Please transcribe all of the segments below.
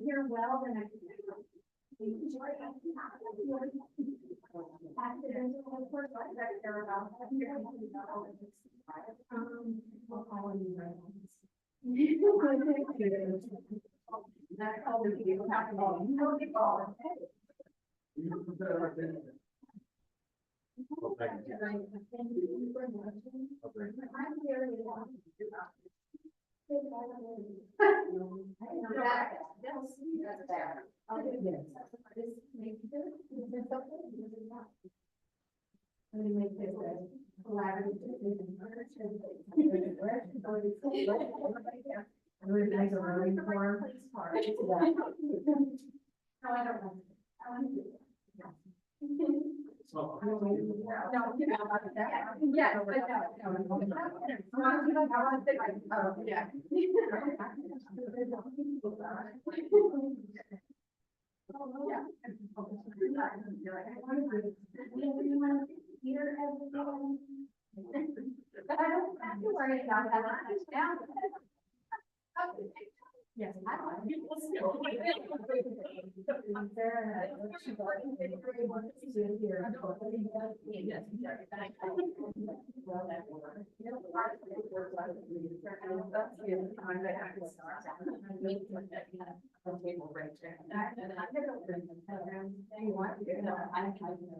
Here well, then I yes, I don't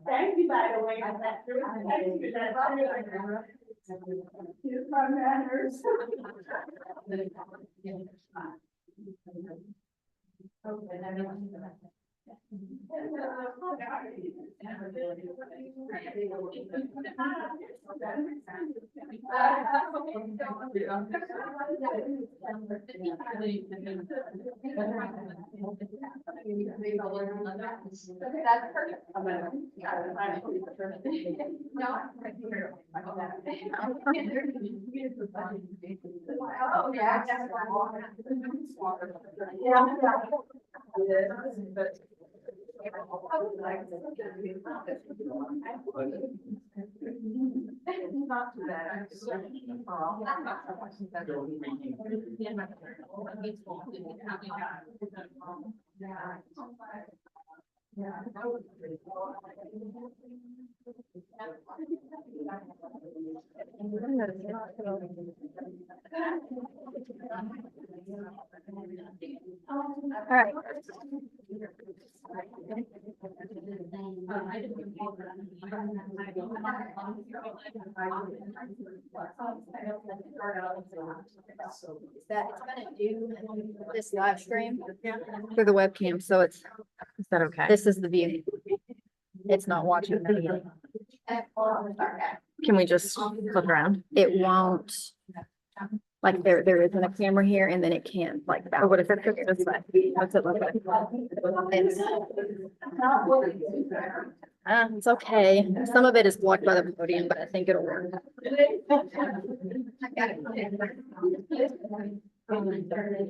thank you, by the way. That's perfect. Oh, yeah. Not too bad. All right. That it's gonna do this live stream through the webcam, so it's, Is that okay? this is the view. It's not watching the video. Can we just flip around? It won't, like there isn't a camera here and then it can't like Or back. what if it flips this way? What's it look like? It's okay. Some of it is blocked by the podium, but I think it'll work.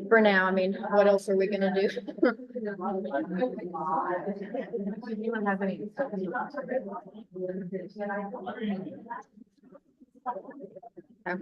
For now, I mean, what else are we gonna do? Anyone have any? I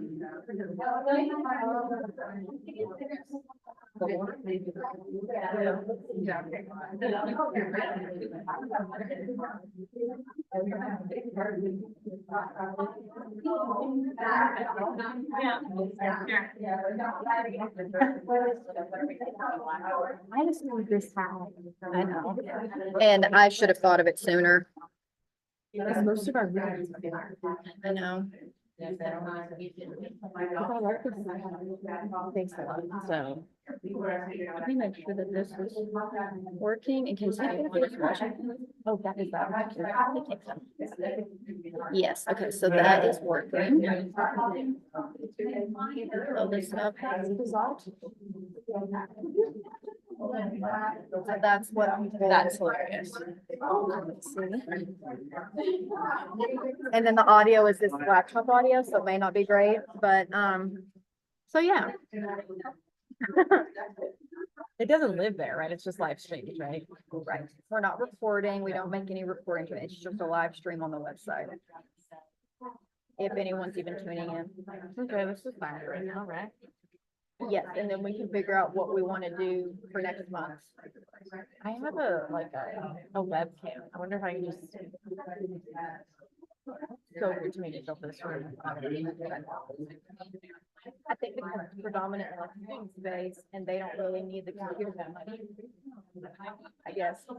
just know this how. I know. And I should have thought of it sooner. Because most of our videos. I know. I think so. So. Let me make sure that this is working in case anyone is watching. Oh, that is that. Yes, okay, so that is working. So this up. So that's what I'm. That's hilarious. And then the audio is this laptop audio, so it may not be great, but, so yeah. It doesn't live there, right? It's just live streamed, right? Right. We're not recording. We don't make any recording to it. It's just a live stream on the website. If anyone's even tuning in. Okay, this is fine right now, right? Yes, and then we can figure out what we want to do for next month. I have a webcam. I wonder if I can just go over to me to fill this room. I think because it's predominantly like students based and they don't really need the computer that much. I guess. So.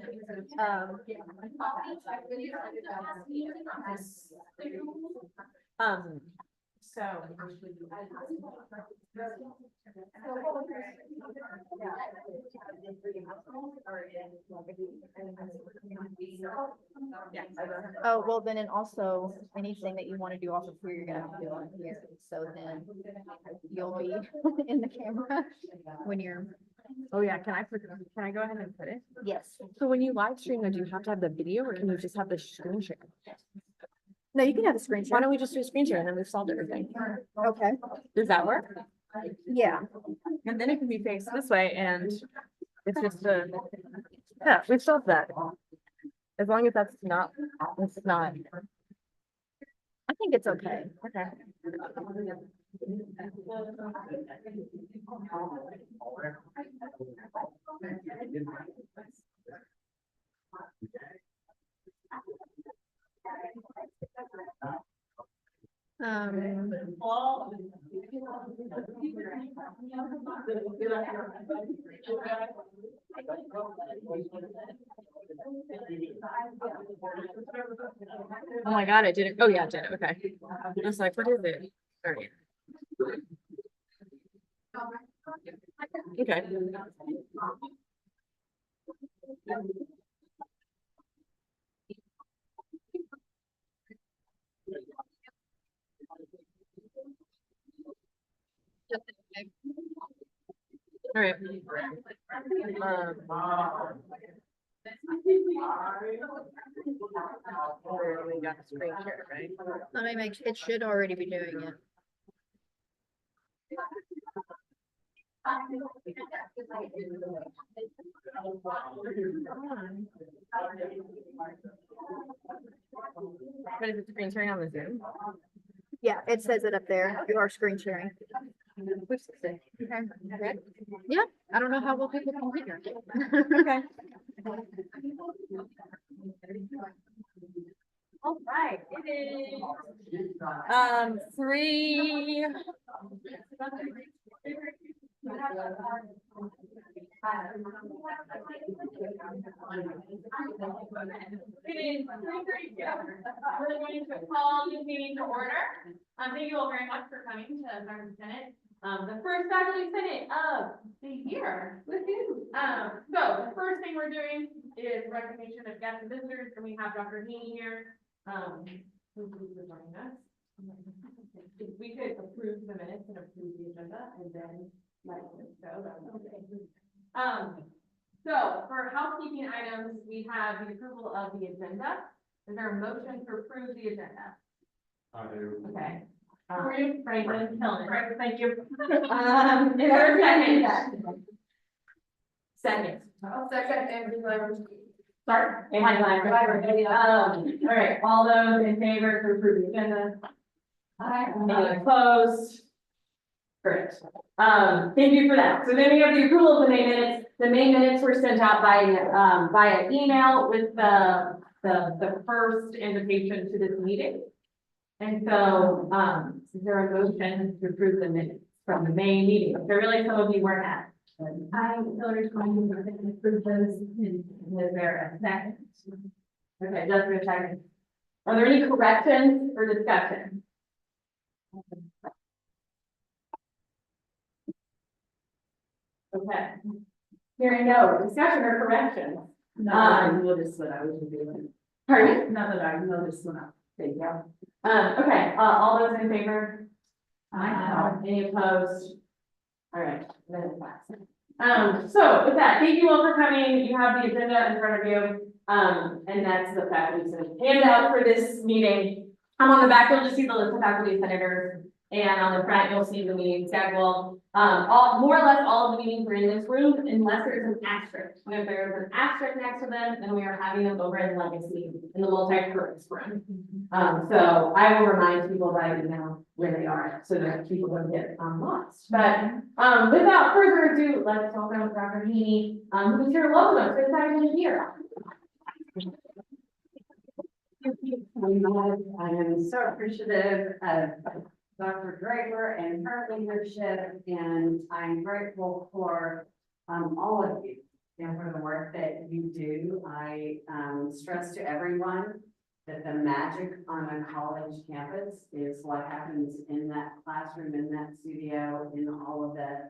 Yeah. Oh, well, then, and also anything that you want to do off of here, you're gonna have to do on here. So then you'll be in the camera when you're, Oh yeah, can I go ahead and put it? yes. So when you live stream, though, do you have to have the video or can you just have the screen share? No, you can have a screen Why share. don't we just do a screen share and then we've solved everything? Okay, Does that work? yeah. And then it can be faced this way and it's just yeah, we've solved that. As long as it's not. I think it's okay. Okay. Oh my God, I did it. Oh yeah, I did it. Okay. I was like, what is it? All right. Okay. All right. We got the screen share, right? Let me make, it should already be doing it. But is it screen sharing on the Zoom? Yeah, it says it up there. You are screen sharing. Okay. Yeah, I don't know how well people can hear. Okay. All right, it is. 3. It is 3:32. We're going to call this meeting to order. Thank you all very much for coming to Faculty Senate. The first Faculty Senate of the year. Woohoo! So the first thing we're doing is recognition of guests and visitors, and we have Dr. Heaney here. Who's joining us. If we could approve the minutes and approve the agenda and then let it go, that would be okay. So for housekeeping items, we have the approval of the agenda. Is there a motion to approve the agenda? I do. Okay. Franklin, Helen, thank you. Is there a second? Second. I'll second and start. All right, all those in favor to approve the agenda? Any opposed? Great. Thank you for that. So then we have the approval of the May minutes. The May minutes were sent out by via email with the first invitation to this meeting. And so, is there a motion to approve the minutes from the May meeting? I realize some of you weren't at. I Hillary Clinton approve those. Is there a second? Okay, just for a second. Are there any corrections or discussion? Okay. Hearing no discussion or correction. I noticed what I was doing. Pardon me? Not that I noticed when I. There you go. Okay, all those in favor? Any opposed? All right, then it passes. So with that, thank you all for coming. You have the agenda in front of you. And that's the faculty senate handout for this meeting. On the back, you'll just see the list of faculty senators And on the front, you'll see the meeting schedule. More or less all of the meetings are in this room unless there's an asterisk. If there's an asterisk next to them, then we are having them over in Legacy in the multi-purpose room. So I will remind people by email where they are so that people don't get lost. But without further ado, let's welcome Dr. Heaney, who's here locally, so excited to hear. I am so appreciative of Dr. Draper and her leadership, and I'm grateful for all of you and for the work that you do. I stress to everyone that the magic on a college campus is what happens in that classroom, in that studio, in all of the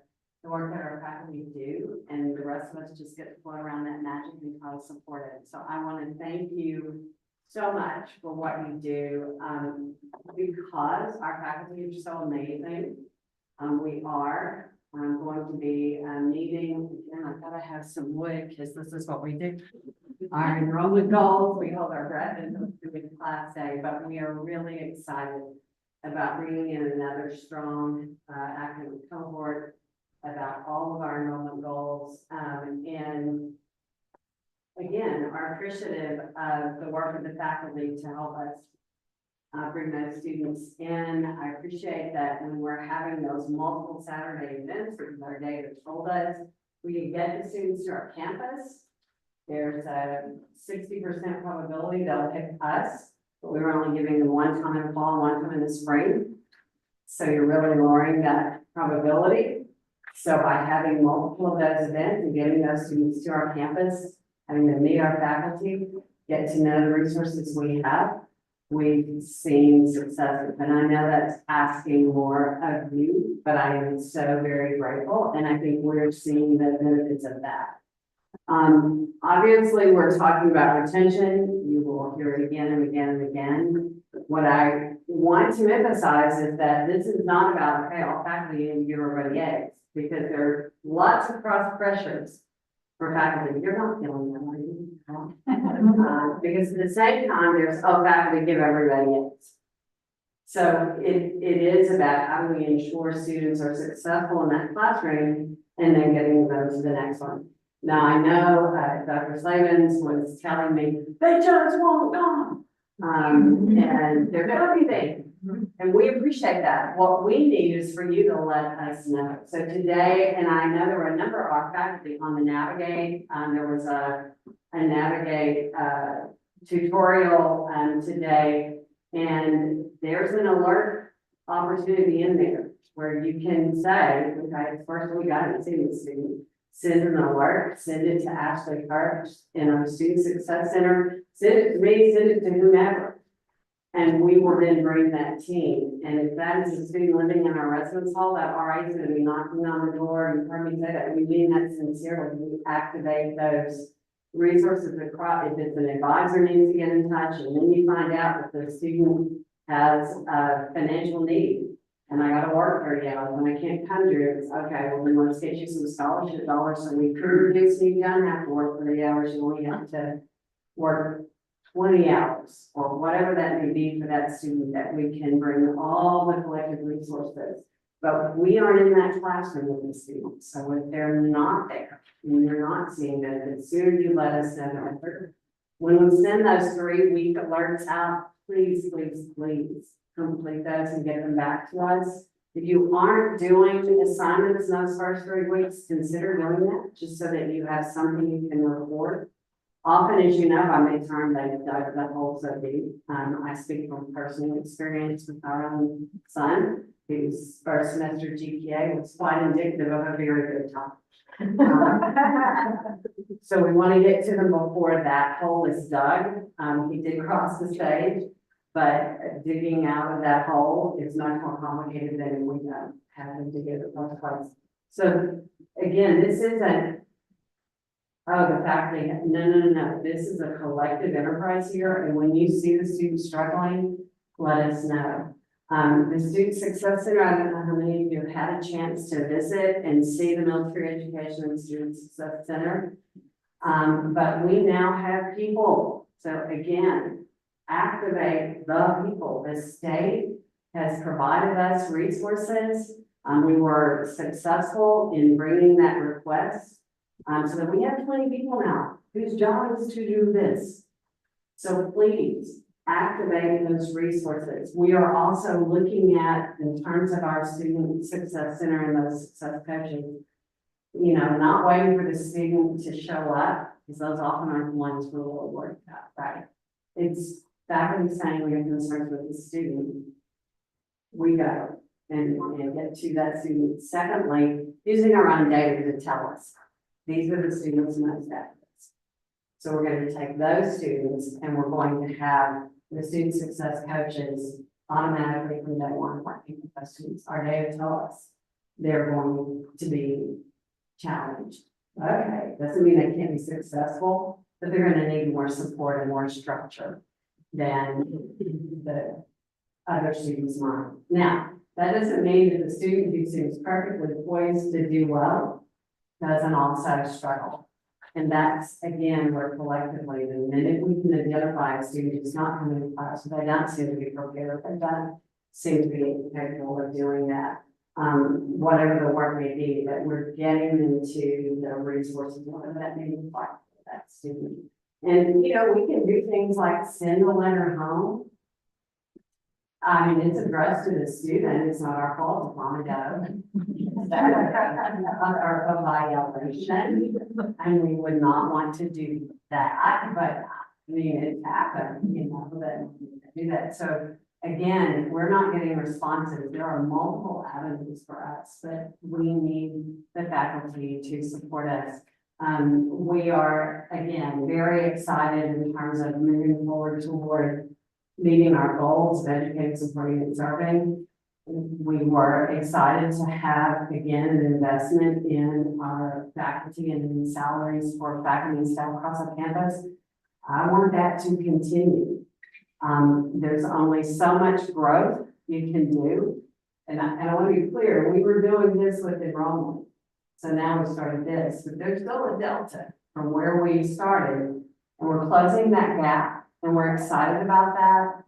work that our faculty do, and the rest of us just get to float around that magic and try to support it. So I want to thank you so much for what you do, because our faculty are so amazing. We are going to be meeting, and I've got to have some wood because this is what we do. Our enrollment goals, we hold our breath until the class day, but we are really excited about bringing in another strong academic cohort, about all of our enrollment goals, and again, are appreciative of the work of the faculty to help us bring those students in. I appreciate that when we're having those multiple Saturday events, because our data told us we can get the students to our campus. There's a 60% probability they'll pick us, but we were only giving them one time in the fall, one time in the spring. So you're really lowering that probability. So by having multiple of those events and getting those students to our campus, having them meet our faculty, get to know the resources we have, we've seen success. And I know that's asking more of you, but I am so very grateful. And I think we're seeing the benefits of that. Obviously, we're talking about retention. You will hear it again and again and again. What I want to emphasize is that this is not about, okay, all faculty need to give everybody A's, because there are lots of cross pressures for faculty. You're not feeling them, are you? Because at the same time, there's, oh, faculty give everybody A's. So it is about how do we ensure students are successful in that classroom and then getting them to the next one. Now, I know Dr. Slavens was telling me, they just won't come. And they're going to be, and we appreciate that. What we need is for you to let us know. So today, and I know there were a number of our faculty on the Navigate. There was a Navigate tutorial today, and there's an alert opportunity in there where you can say, okay, first we got to see the student. Send an alert, send it to Ashley Kirk in our Student Success Center, send it to me, send it to whomever. And we will then bring that team. And if that is a student living in our residence hall, that RA is going to be knocking on the door, and heard me say that, we mean that sincerely. We activate those resources across. If it's an advisor needs to get in touch, and then you find out that the student has a financial need, and I got to work 30 hours when I can't come to it. It's okay. Well, then let's get you some scholarship dollars so we can reduce. You don't have to work 30 hours. You only have to work 20 hours or whatever that may be for that student, that we can bring all the collective resources. But we aren't in that classroom with the students. So if they're not there and you're not seeing them, the sooner you let us know. When we send those 3-week alerts out, please, please, please complete those and get them back to us. If you aren't doing assignments in those first 3 weeks, consider doing that, just so that you have something you can report. Often, as you know, by midterm, they dug the hole so deep. I speak from personal experience with our own son, whose first semester GPA was quite indicative of a very good time. So we want to get to them before that hole is dug. He did cross the stage, but digging out of that hole is much more complicated than we have to dig it both ways. So again, this isn't, oh, the faculty, no. This is a collective enterprise here. And when you see the students struggling, let us know. The Student Success Center, I don't know how many of you have had a chance to visit and see the Military Education and Student Success Center. But we now have people. So again, activate the people. The state has provided us resources. We were successful in bringing that request. So that we have 20 people now whose job is to do this. So please activate those resources. We are also looking at, in terms of our student success center and those success coaching, you know, not waiting for the student to show up, because those often aren't the ones we're really worried about, right? It's faculty saying we have concerns with the student. We go and get to that student. Secondly, using our own data to tell us, these are the students most at risk. So we're going to take those students and we're going to have the student success coaches automatically from day one working with those students. Our data tell us they're going to be challenged. Okay, doesn't mean they can't be successful, but they're going to need more support and more structure than the other students might. Now, that doesn't mean that the student who seems perfectly poised to do well doesn't also struggle. And that's, again, where collectively, the minute we can identify a student who's not coming to class, they don't seem to be prepared, they don't seem to be capable of doing that. Whatever the work may be, that we're getting into the resources, whatever that may look like for that student. And, you know, we can do things like send a letter home. I mean, it's addressed to the student, it's not our fault if mom and dad are a violation, and we would not want to do that, but I mean, it's happened, you know, that do that. So again, we're not getting responses. There are multiple avenues for us, but we need the faculty to support us. We are, again, very excited in terms of moving forward toward meeting our goals of educating, supporting, and serving. We were excited to have, again, an investment in our faculty and in salaries for faculty and staff across our campus. I want that to continue. There's only so much growth you can do. And I want to be clear, we were doing this with enrollment. So now we started this, but there's still a delta from where we started. And we're closing that gap and we're excited about that.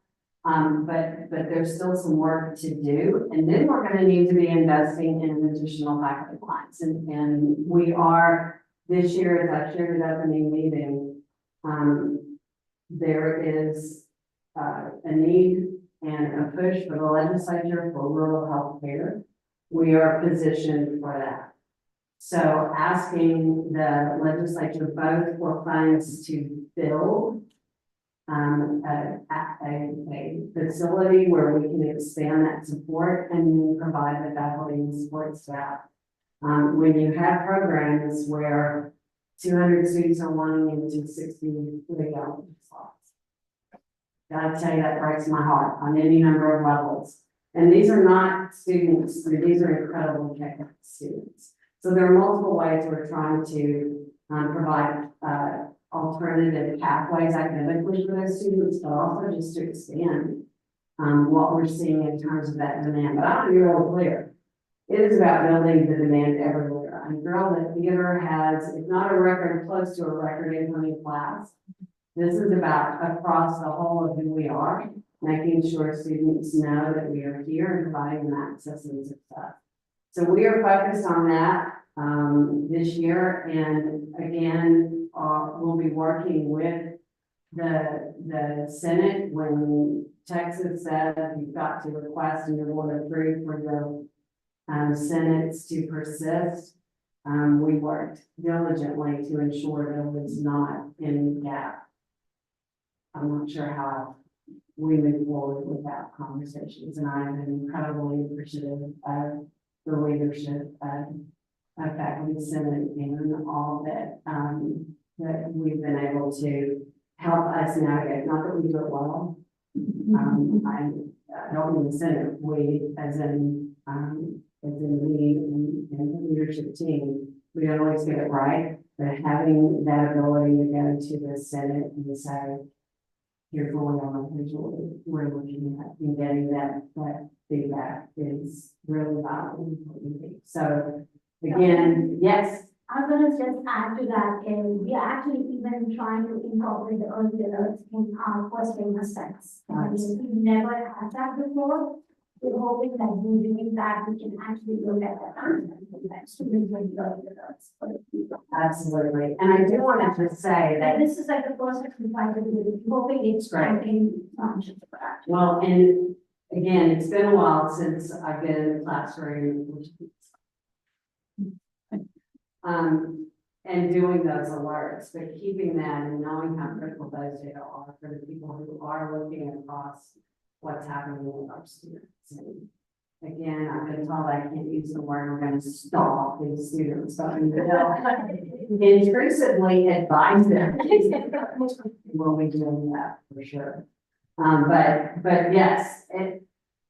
But there's still some work to do. And then we're going to need to be investing in additional faculty lines. And we are, this year, as I shared at opening meeting, there is a need and a push for the legislature for rural health care. We are positioned for that. So asking the legislature both for funds to build a facility where we can expand that support and provide the faculty and support staff. When you have programs where 200 students are wanting into 60 legal slots. Gotta tell you, that breaks my heart on any number of levels. And these are not students, these are incredibly capable students. So there are multiple ways we're trying to provide alternative pathways academically for those students, but also just to expand what we're seeing in terms of that demand. But I want to be real clear. It is about building the demand everywhere. I'm thrilled that theater has, if not a record, close to a record incoming class. This is about across the whole of who we are, making sure students know that we are here and providing them access and success. So we are focused on that this year, and again, we'll be working with the Senate when Texas said you've got to request and you're going to approve for the Senates to persist. We worked diligently to ensure there was not any gap. I'm not sure how we move forward without conversations, and I am incredibly appreciative of the leadership of faculty, Senate, and all that that we've been able to help us navigate. Not that we do it well. I don't mean the Senate. We, as in me and the leadership team, we don't always get it right. But having that ability to go to the Senate and say, here's what we are, here's what we're looking at, and getting that feedback is really valuable. So again, yes. I was gonna just add to that, we are actually even trying to incorporate the early alerts in our first aid aspects. Nice. We've never had that before. we're hoping that in doing that, we can actually look at the content that students will learn with us. Absolutely. And I do want to just say that, And this is like the first we try to do, hoping it's Right. something functions for that. well, and again, it's been a while since I've been in the classroom. And doing those alerts, but keeping that and knowing how critical those data are for the people who are looking across what's happening with our students. And again, I've been told I can't use the word, we're gonna stop these students, but we will intrusively advise them. We'll be doing that for sure. But yes,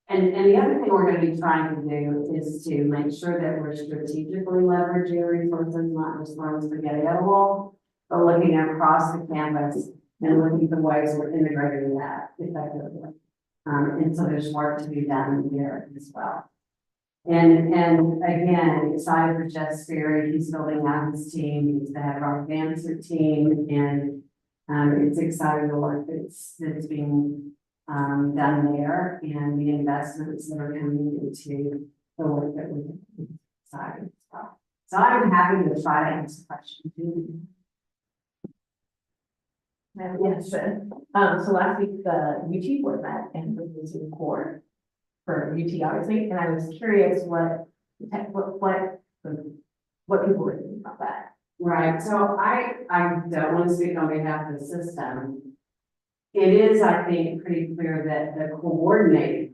and the other thing we're gonna be trying to do is to make sure that we're strategically leveraging resources, not just throwing spaghetti at a wall, but looking across the campus and looking for ways we're integrating that effectively. And so there's work to be done there as well. And again, excited for Jeff Sperry, he's building out his team, he's the head of our advancement team, and it's exciting the work that's being done there and the investments that are coming into the work that we've decided as well. So I'm happy to try to answer questions. Yes, so last week, the UT board met and was in court for UT obviously, and I was curious what people were thinking about that. Right, so I don't want to speak on behalf of the system. It is, I think, pretty clear that the coordinator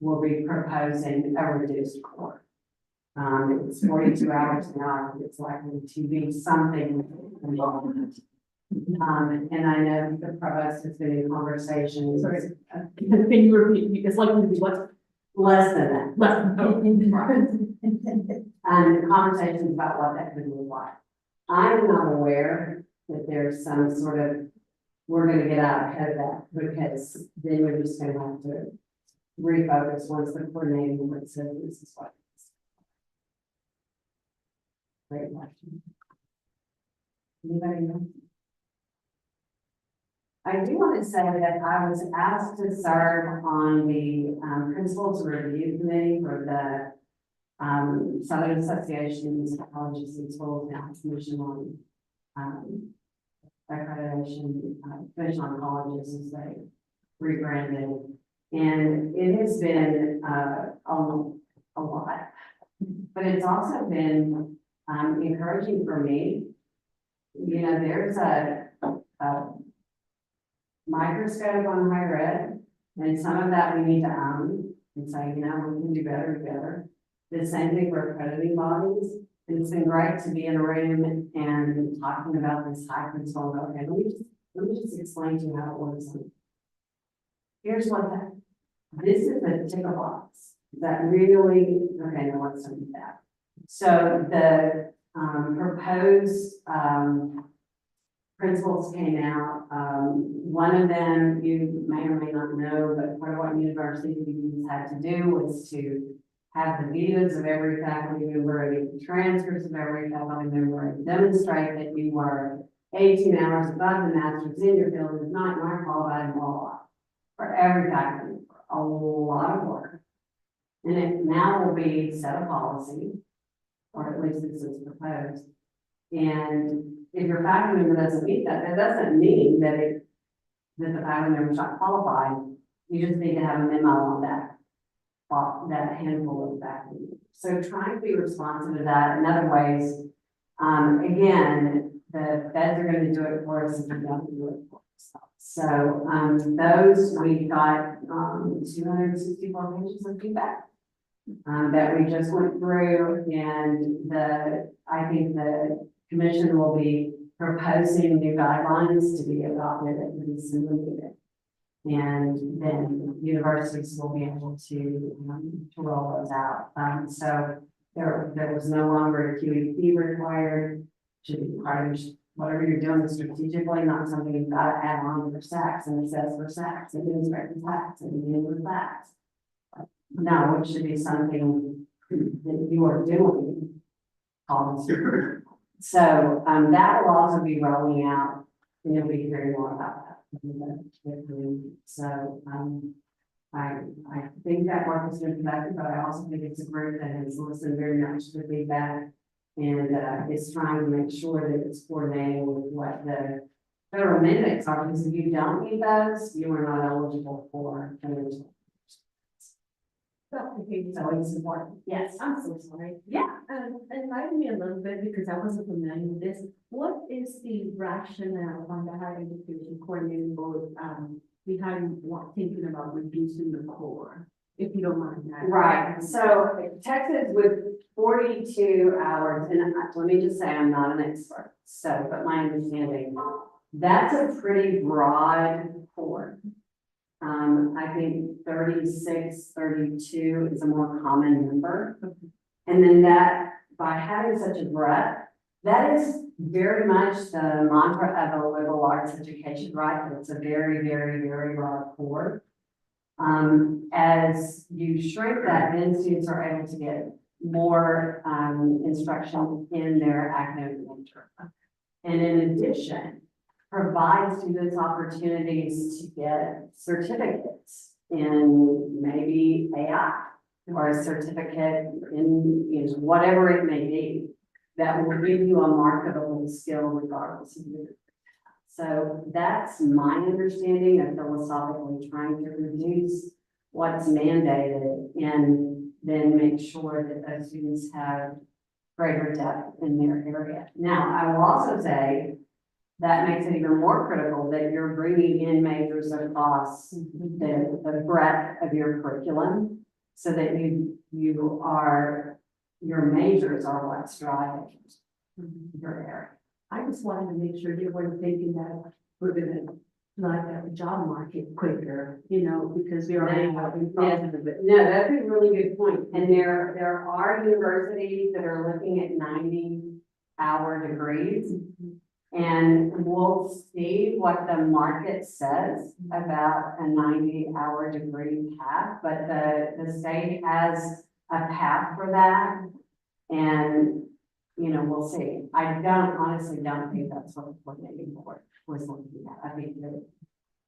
will be proposing a reduced court. It's 42 hours now, it's likely to be something involved. And I know the provost has been in conversations. Sorry. Can you repeat, it's likely to be what? Less than that. Less. And conversations about what that could look like. I'm not aware that there's some sort of, we're gonna get out ahead of that, because then we're just gonna have to refocus once the coordinating board says this is what. Great question. Anybody else? I do want to say that I was asked to serve on the principals review committee for the Southern Association of Colleges and Schools now Commission on accreditation, Commission on Colleges as they rebranded. And it has been a lot, but it's also been encouraging for me. You know, there's a microscope on higher ed, and some of that we need to own and say, you know, we can do better together. The same thing for accrediting bodies. And it's been great to be in a room and talking about this high principle. Okay, let me just explain to you how it works. Here's what this is a ticker box that really, okay, now let's do that. So the proposed principles came out. One of them you may or may not know, but part of what university meetings had to do was to have the videos of every faculty member and the transcripts of every faculty member and demonstrate that you were 18 hours above the master's in your field, if not, you are qualified and blah, blah, for every faculty member. A lot of work. And it now will be set a policy, or at least this is proposed. And if your faculty member doesn't meet that, that doesn't mean that the faculty member is not qualified. You just need to have a memo on that handful of faculty. So trying to be responsive to that in other ways. Again, the feds are going to do it for us and we don't do it for us. So those we got 264 pages of feedback that we just went through, and I think the commission will be proposing new guidelines to be adopted at the December meeting. And then universities will be able to roll those out. So there was no longer a QEP required. Should be part of whatever you're doing strategically, not something you've got to add on for SACs and assess for SACs and inspect for SACs and deal with SACs. No, it should be something that you are doing. So that will also be rolling out, and you'll be hearing more about that. So I think that work has been productive, but I also think it's a group that has listened very much to the feedback. And, is trying to make sure that it's coordinating with what the federal mandates are, because if you don't meet those, you are not eligible for financial. So it's important. Yes. I'm so sorry. Yeah. Enlighten me a little bit because I wasn't familiar with this. What is the rationale on the higher education coordinating board, behind thinking about reducing the core? If you don't mind that. Right, so Texas with 42 hours, and let me just say, I'm not an expert, so, but my understanding, that's a pretty broad core. I think 36, 32 is a more common number. And then that, by having such a breadth, that is very much the mantra of a liberal arts education, right? It's a very, very, very broad core. As you shrink that, then students are able to get more, instruction in their academic nature. And in addition, provide students opportunities to get certificates in maybe AI or a certificate in, you know, whatever it may be, that will give you a marketable skill regardless of your. So that's my understanding of philosophically trying to reduce what's mandated and then make sure that those students have greater depth in their area. Now, I will also say that makes it even more critical that you're bringing in majors across the breadth of your curriculum so that your majors are what's driving your area. I just wanted to make sure they weren't thinking that we're gonna like the job market quicker, you know, because we already have a problem with it. No, that's a really good point. And there are universities that are looking at 90-hour degrees. And we'll see what the market says about a 90-hour degree path, but the state has a path for that. And, you know, we'll see. I honestly don't think that's what the coordinating board was looking at. I think that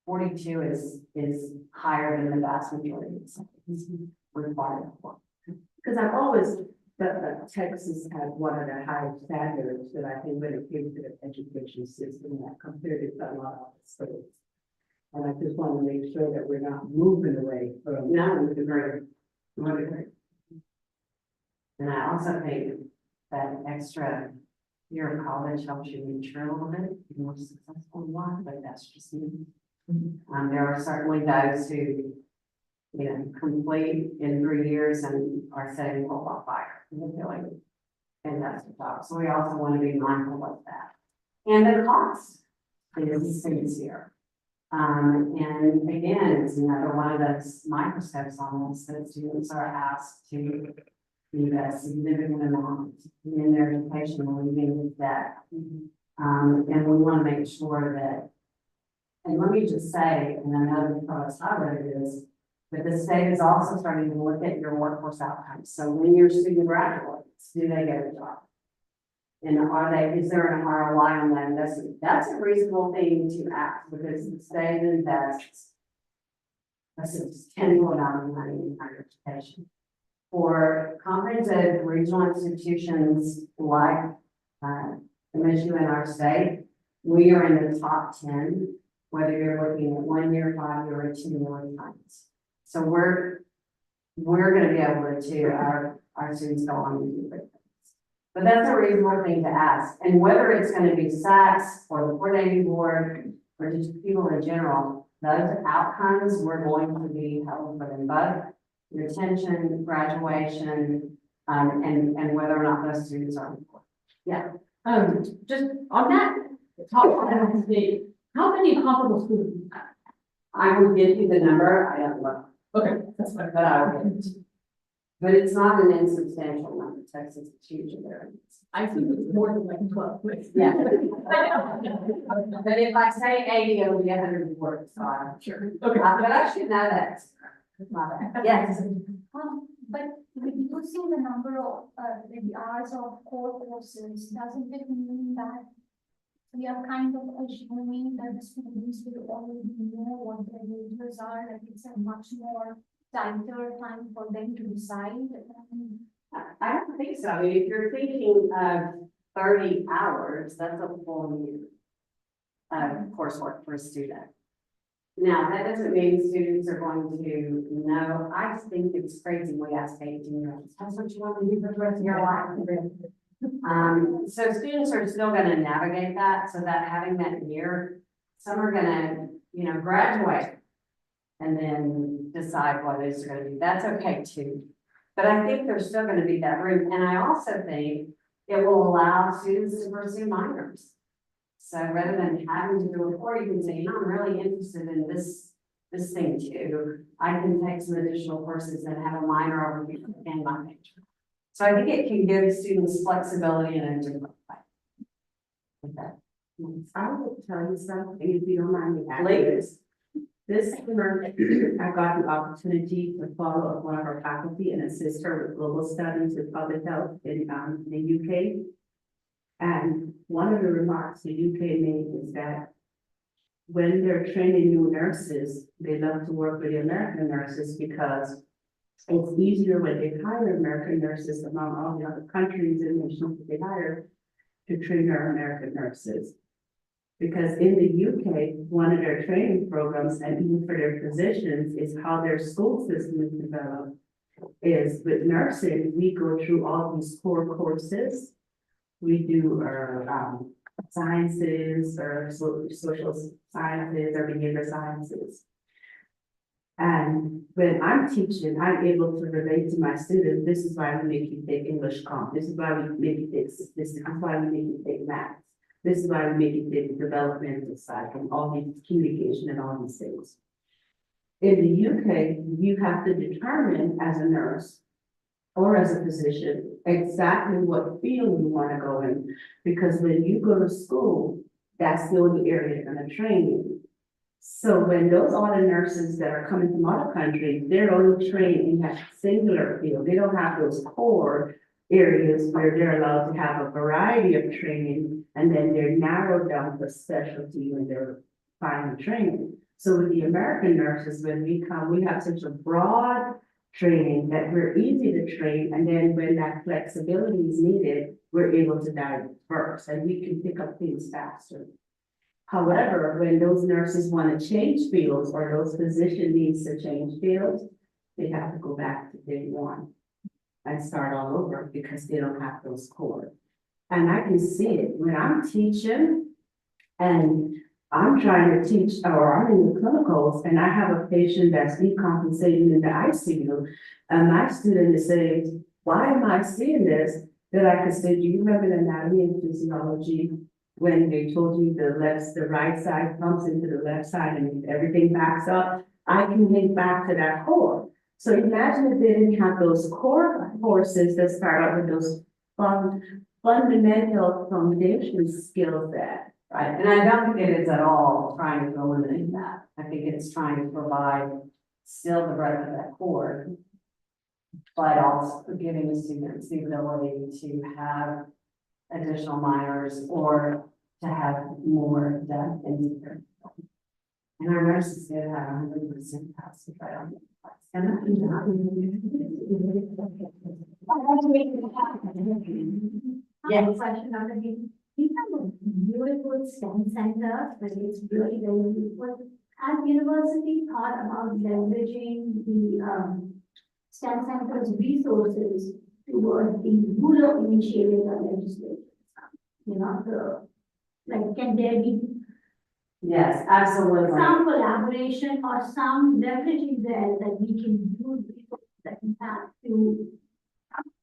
42 is higher than the vast majority of states required for. Because I've always felt that Texas has one of the highest standards that I think when it came to the education system that compared to a lot of states. And I just want to make sure that we're not moving away from. No, we agree. We agree. And I also think that extra year of college helps you mature a little bit, be more successful in life, but that's just me. There are certainly those who, you know, complete in 3 years and are setting the world on fire. And they're doing fantastic job. So we also want to be mindful of that. And the cost is sincere. And again, it's another one of those microsteps on this that students are asked to invest significant amounts in their education and leaving with that. And we want to make sure that, and let me just say, and I know the products highlighted is, but the state is also starting to look at your workforce outcomes. So when your student graduates, do they get a job? And is there an ROI on that investment? That's a reasonable thing to ask because the state invests a substantial amount of money in higher education. For comprehensive regional institutions like MSU in our state, we are in the top 10, whether you're looking at 1 year, 5 year, or 2 year times. So we're going to be able to, our students go on and do great things. But that's a reasonable thing to ask. And whether it's going to be SACS or the coordinating board or just people in general, those outcomes we're going to be held for them both. Retention, graduation, and whether or not those students are important. Yeah, just on that top, how many comparable schools? I will give you the number, I don't know, Okay, that's fine. but I will. Get it. But it's not an insubstantial number. Texas is huge in there. I think it's more than like 12. Yeah. But if I say 80, it'll be 140, so Sure. Okay. but I should know that. My bad. Yes. But reducing the number of, the hours of core courses, doesn't it mean that We are kind of assuming that the students will already know what their majors are, like it's a much more tighter time for them to decide. I don't think so. I mean, if you're thinking of 30 hours, that's a full year of coursework for a student. Now, that doesn't mean students are going to know. I just think it's crazy we ask 18-year-olds, that's what you want to do for the rest of your life. So students are still gonna navigate that, so that having that year, some are gonna, graduate and then decide what it is they're gonna do. That's okay too. But I think there's still gonna be that room, and I also think it will allow students to pursue minors. So rather than having to do a report, you can say, I'm really interested in this thing too. I can take some additional courses and have a minor over here and my major. So I think it can give students flexibility in a different way. With that. I will tell you something, if you don't mind me asking. Ladies. This summer, I got the opportunity to follow up one of our faculty and assist her with global studies with public health in the UK. And one of the remarks the UK made is that when they're training new nurses, they love to work with the American nurses because it's easier when they hire American nurses among all the other countries and nations that they hire to train our American nurses. Because in the UK, one of their training programs and even for their physicians is how their school system is developed. Is with nursing, we go through all these core courses. We do our sciences or social sciences or behavior sciences. And when I'm teaching, I'm able to relate to my students. This is why we make you take English comp. This is why we make you take statistics. This is why we make you take math. This is why we make you take the developmental side and all these communication and all these things. In the UK, you have to determine as a nurse or as a physician exactly what field you want to go in. Because when you go to school, that's the only area they're going to train you. So when those other nurses that are coming from other countries, they're only trained in that singular field. They don't have those core areas where they're allowed to have a variety of training, and then they're narrowed down to specialty when they're final training. So with the American nurses, when we come, we have such a broad training that we're easy to train, and then when that flexibility is needed, we're able to diverse and we can pick up things faster. However, when those nurses want to change fields or those physician needs to change fields, they have to go back to day one and start all over because they don't have those core. And I can see it when I'm teaching and I'm trying to teach, or I'm in the clinicals and I have a patient that's decompensating in the ICU. And my student is saying, why am I seeing this? That I could say, do you remember anatomy and physiology when they told you the right side pumps into the left side and everything backs up? I can link back to that core. So imagine if they didn't have those core courses that start out with those fundamental foundation skills that. Right, and I don't think it is at all trying to eliminate that. I think it's trying to provide still the breadth of that core, but also giving the students the ability to have additional minors or to have more depth in their. And our nurses did have 100% pass the right on. And that is not. Yeah. Question of the day. We have a beautiful STEM center, but it's really very beautiful. Has university thought about leveraging the STEM center's resources towards the rural initiative of legislation? Can there be Yes, absolutely. some collaboration or some leveraging there that we can use resources that we have to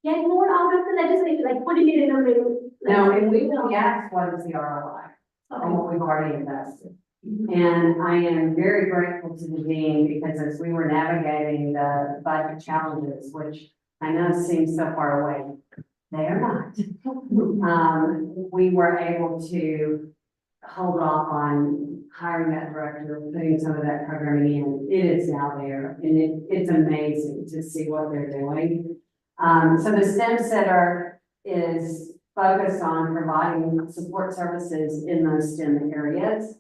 get more out of the legislation, like putting it in a way. No, and we will ask what is the ROI on what we've already invested. And I am very grateful to the dean because as we were navigating the budget challenges, which I know seem so far away, they are not. We were able to hold off on hiring that director, putting some of that programming in. It is now there and it's amazing to see what they're doing. So the STEM Center is focused on providing support services in those STEM areas.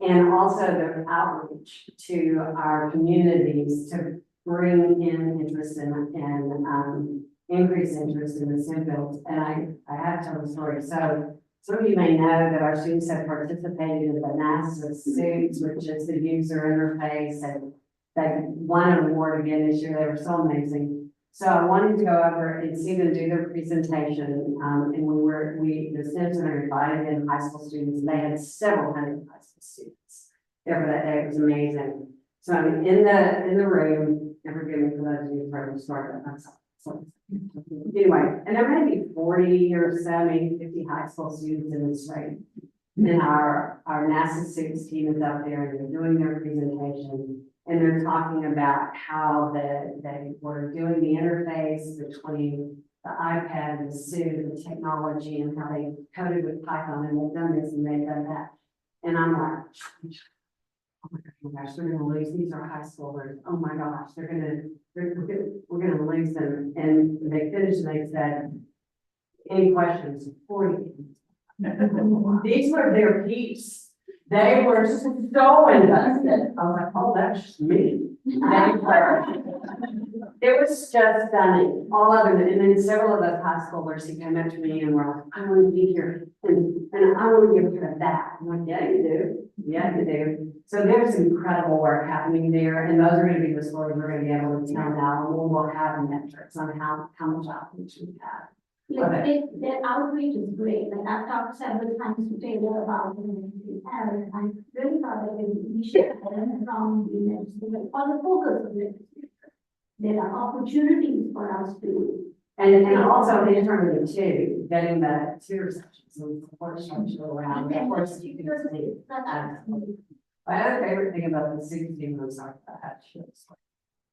And also their outreach to our communities to bring in interest and increase interest in the STEM fields. And I have to tell the story. So some of you may know that our students have participated in the NASA Suits, which is the user interface, and they won an award again this year. They were so amazing. So I wanted to go over and see them do their presentation. And the STEM Center invited in high school students, and they had several hundred high school students there for that day. It was amazing. So I'm in the room, and forgive me for those of you who heard the story, but that's so anyway, and there may be 40 or so, maybe 50 high school students in this room. And our NASA Suits team is up there, and they're doing their presentation. And they're talking about how they were doing the interface between the iPad and the suit, the technology, and how they coded with Python, and they've done this and they've done that. And I'm like, oh my gosh, they're gonna lose. These are high schoolers. Oh my gosh, we're gonna lose them. And they finished and they said, any questions? 40. These were their peeps. They were so invested. I was like, oh, that's just me. They were. It was just stunning. All of them, and then several of us high schoolers who came up to me and were like, I want to be here, and I want to be a part of that. I'm like, yeah, you do. Yeah, you do. So there's incredible work happening there, and those are going to be the stories we're going to be able to tell now. And we'll have metrics on how much outreach we have. Like, their outreach is great, like I've talked several times to Taylor about it, and I really thought that we should learn from the legislature, or the focus of it. There are opportunities for us to. And also internally too, getting the tutor sessions and support structure around, of course, you can see. My other favorite thing about the 16 was like that.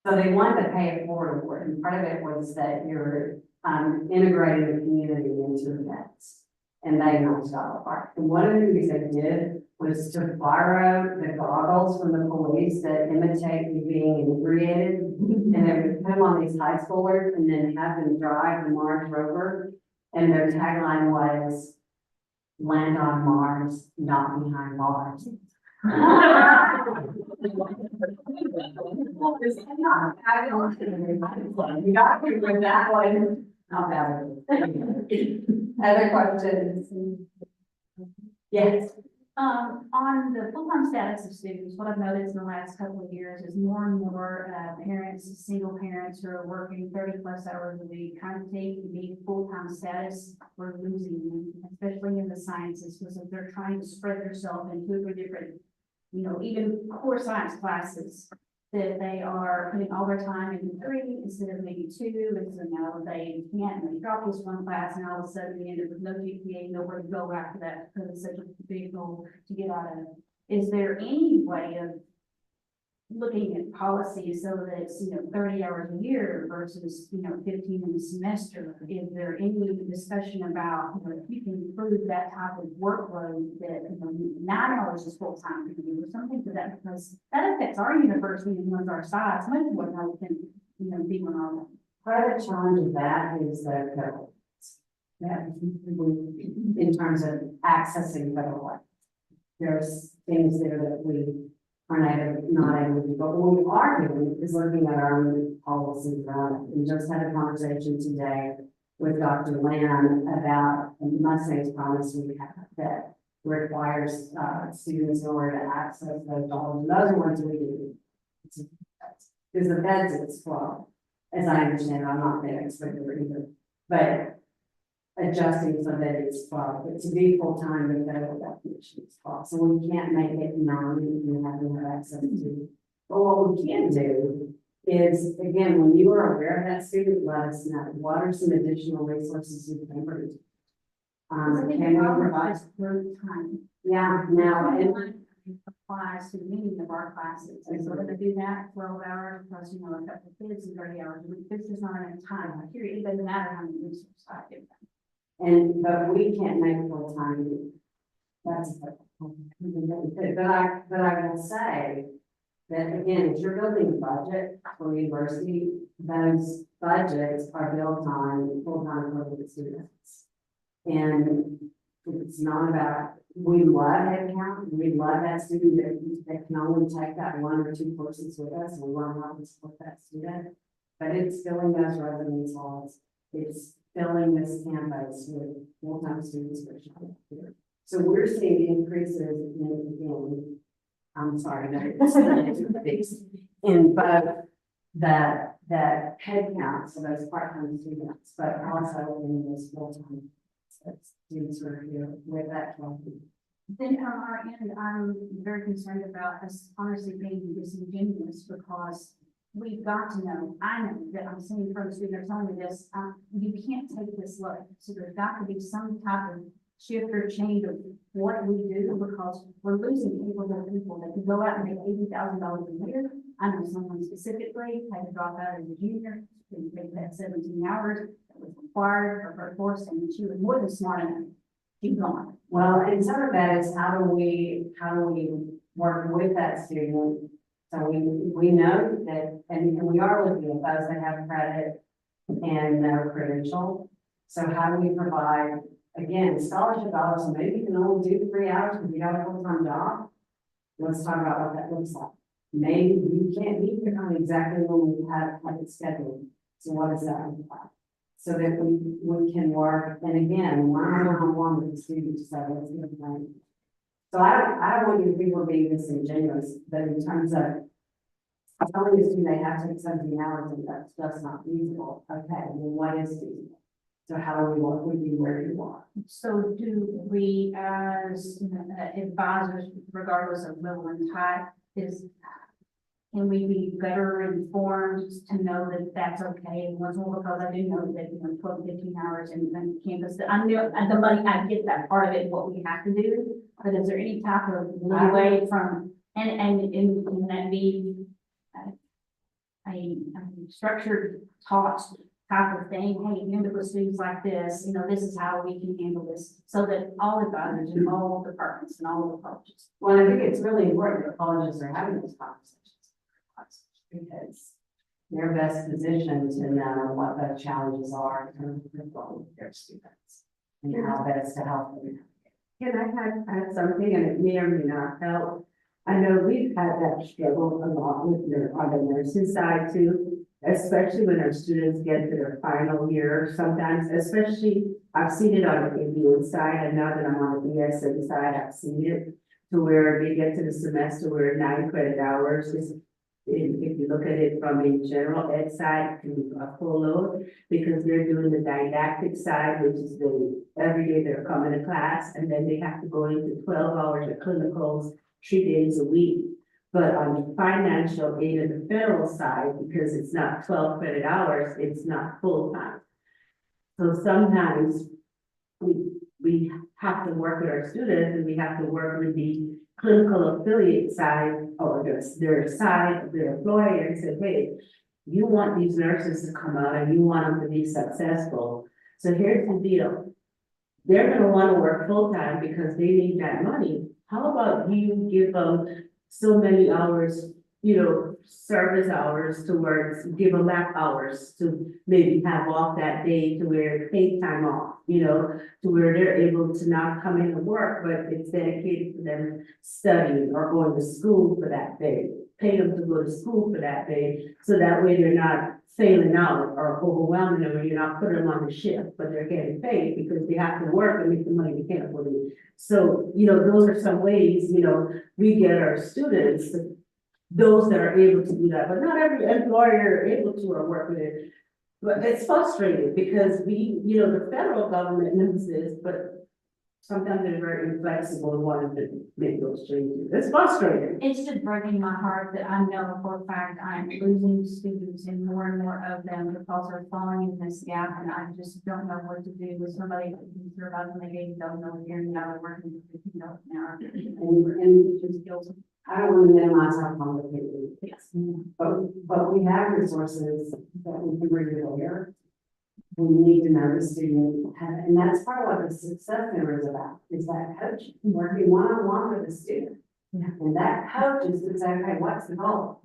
So they wanted to pay it forward, and part of it was that you're integrating the community into events, and they knocked it out of the park. And one of the things they did was to borrow the goggles from the police that imitate you being inebriated, and they would put them on these high schoolers and then have them drive the Mars rover, and their tagline was, land on Mars, not behind bars. You got me with that one. Not bad. Other questions? Yes. On the full-time status of students, what I've noticed in the last couple of years is more and more parents, single parents who are working 30+ hours a week, kind of take the full-time status, we're losing them, especially in the sciences, because if they're trying to spread themselves into different, even core science classes, that they are putting all their time into 3 instead of maybe 2, and so now they can't, and they drop this one class, and all of a sudden they end up with no GPA, nowhere to go after that, because it's such a big goal to get out of. Is there any way of looking at policy so that it's, 30 hours a year versus, 15 in a semester? Is there any discussion about, if you can improve that type of workload that, 9 hours is full time for you or something to that, because that affects our university and ones our size much more than we can, be on our own. Part of the challenge of that is the in terms of accessing federal funds. There's things there that we are not able to do, but what we are doing is looking at our own policies around it. We just had a conversation today with Dr. Lamb about a Mustang's promise we have that requires students in order to access those dollars. And those are ones we do. Because the feds it's flawed. As I understand, I'm not the expert either, but adjusting so that it's flawed, but to be full-time, the federal definition is flawed, so we can't make it you have to have access to. But what we can do is, again, when you are aware of that student, let us know, what are some additional resources you can bring? Can we provide? Time. Yeah, now, and Applies to many of our classes, and so we're gonna do that 12 hours plus, a couple of kids and 30 hours. This is not enough time, period. It doesn't matter how many resources I give them. but we can't make full-time. That's, but I will say that again, if you're building a budget for university, those budgets are built on full-time equivalent students. And it's not about, we love headcount, we love that student that can only take that 1 or 2 courses with us, and we want to help and support that student. But it's filling those residence halls, it's filling this campus with full-time students for sure. So we're seeing increases in I'm sorry, no, it's in both that headcount, so those part-time students, but also in those full-time students who are here with that 12. Then on our end, I'm very concerned about us honestly being disingenuous because we've got to know, I know that I'm seeing from students telling me this, you can't take this load. So there's got to be some type of shift or change of what we do because we're losing people that can go out and make $80,000 a year. I know someone specifically had to drop out as a junior, didn't take that 17 hours that was required for her course, and she was more than smart enough. Keep going. Well, and some of that is how do we work with that student? So we know that, and we are looking at those that have credit and no credential. So how do we provide, again, scholarship dollars, so maybe you can only do 3 hours because you have a full-time job. Let's talk about what that looks like. Maybe you can't meet your time exactly when we have it scheduled. So what does that look like? So that we can work, and again, one-on-one with the students, so let's get a plan. So I don't want you to think we're being disingenuous, but in terms of telling the student they have to take 17 hours and that's just not feasible, okay, well, what is feasible? So how do we work with you where you are? So do we as advisors, regardless of level and type, can we be better informed to know that that's okay? And once more, because I do know that, 12, 15 hours in campus, that I know, and the money, I get that part of it, what we have to do. But is there any type of leeway from, and can that be a structured taught type of thing? Hey, handle with students like this, this is how we can handle this, so that all advisors in all departments and all the colleges. Well, I think it's really important that colleges are having those conversations. Because they're best positioned to know what the challenges are in terms of controlling their students and how best to help them. Can I add something, and it may or may not help? I know we've had that struggle a lot on the nursing side too, especially when our students get to their final year. Sometimes, especially, I've seen it on the ABO side, and now that I'm on the BSN side, I've seen it to where they get to the semester where 9 credit hours is. If you look at it from a general ed side, it can be a full load because they're doing the didactic side, which is every day they're coming to class, and then they have to go into 12 hours of clinicals 3 days a week. But on the financial aid of the federal side, because it's not 12 credit hours, it's not full time. So sometimes we have to work with our students, and we have to work with the clinical affiliate side or their side of their employer and say, hey, you want these nurses to come out and you want them to be successful. So here's the deal. They're going to want to work full time because they need that money. How about you give them so many hours, service hours towards, give them lap hours to maybe have off that day to where paid time off, to where they're able to not come in and work, but it's dedicated to them studying or going to school for that day. Pay them to go to school for that day, so that way they're not failing out or overwhelming them, or you're not putting them on the shift, but they're getting paid because they have to work and make the money they can't afford it. So, those are some ways, we get our students, those that are able to do that, but not every employer are able to or work with it. But it's frustrating because the federal government knows this, but sometimes they're very inflexible and wanting to make those changes. It's frustrating. It's just breaking my heart that I know for a fact I'm losing students and more of them because they're falling in this gap, and I just don't know what to do with somebody that can survive when they get $12 a year and now they're working for $15 an hour. And just guilty. I don't want to minimize how complicated it is. But we have resources that we can bring to bear. We need to know the student, and that's part of what the success center is about, is that coach working one-on-one with the student. Yeah. And that coach is to say, okay, what's the goal?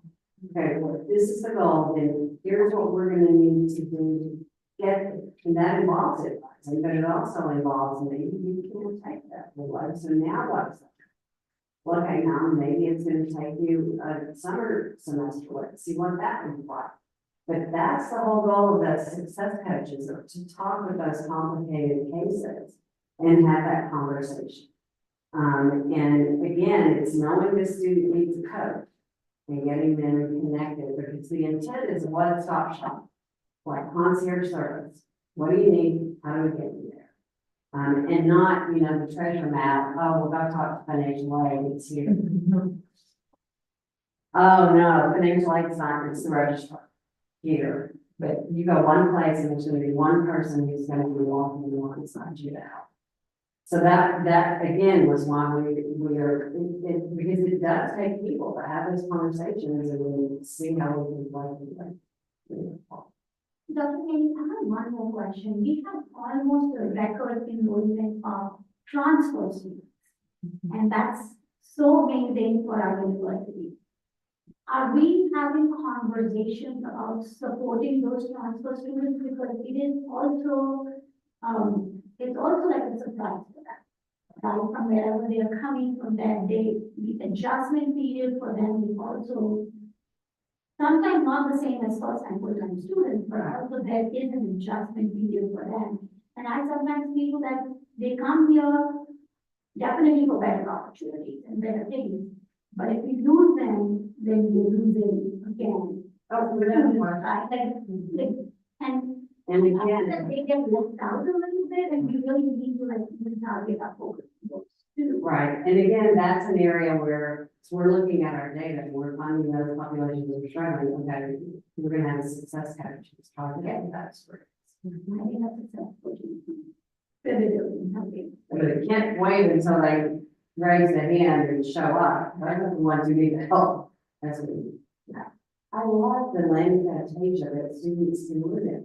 Okay, well, this is the goal, and here's what we're gonna need to do to get it. And that involves it. supervising, but it also involves maybe you can't take that blood, so now what's that? Well, okay, now maybe it's gonna take you a summer semester, let's see what that looks like. But that's the whole goal of the success coaches, are to talk with those complicated cases and have that conversation. And again, it's knowing the student needs a coach and getting them connected, because the intent is a one-stop shop, like concierge service. What do you need? How do we get you there? And not, you know, the treasure map, oh, we'll go talk to financial aid, it's here. Oh, no, financial aid's not, it's the registrar here. But you go one place and there's gonna be one person who's gonna be walking alongside you now. So that again was why we are, because it does take people to have those conversations and we see how we can like. Dr. Kenny, I have one more question. We have almost a record enrollment of transfer students. And that's so amazing for our university. Are we having conversations about supporting those transfer students? Because it is also, it's also like a surprise for them. Right, from wherever they are coming from, that the adjustment period for them is also sometimes not the same as first-time full-time students, but also there is an adjustment period for them. And I sometimes feel that they come here definitely for better opportunities and better things. But if we lose them, then we lose them again. Oh, we're gonna work. Right, And that again, they get left out a little bit, and we really need to like even target our focus on those too. right, and again, that's an area where we're looking at our data, and we're finding those populations that are struggling, okay, we're gonna have a success coach, it's hard to get that experience. I think that's successful. Pivotal, helping. But it can't wait until they raise their hand and show up, they're the ones who need the help, that's what we, yeah. I love the landing Fantasia that students can live in.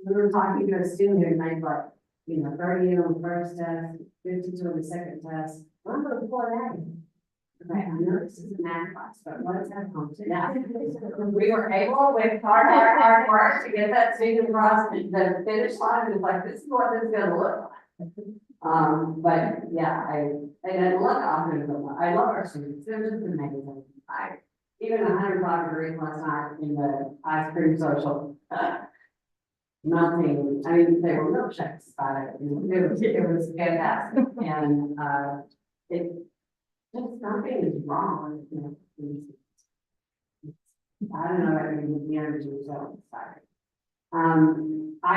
We were talking to a student who made like, you know, 30 on the first test, 52 on the second test. I'm gonna pull that in. Okay, I know this is a math class, but let's have fun. Yeah. We were able with hard work to get that student across the finish line. It's like, this is what this is gonna look like. But yeah, and look, I love our students. They're just amazing. Even 105 degrees last night in the ice cream social. Melting, I mean, they were milkshakes, but it was fantastic, and, it, just nothing is wrong, you know. I don't know, I mean, the energy was so exciting. I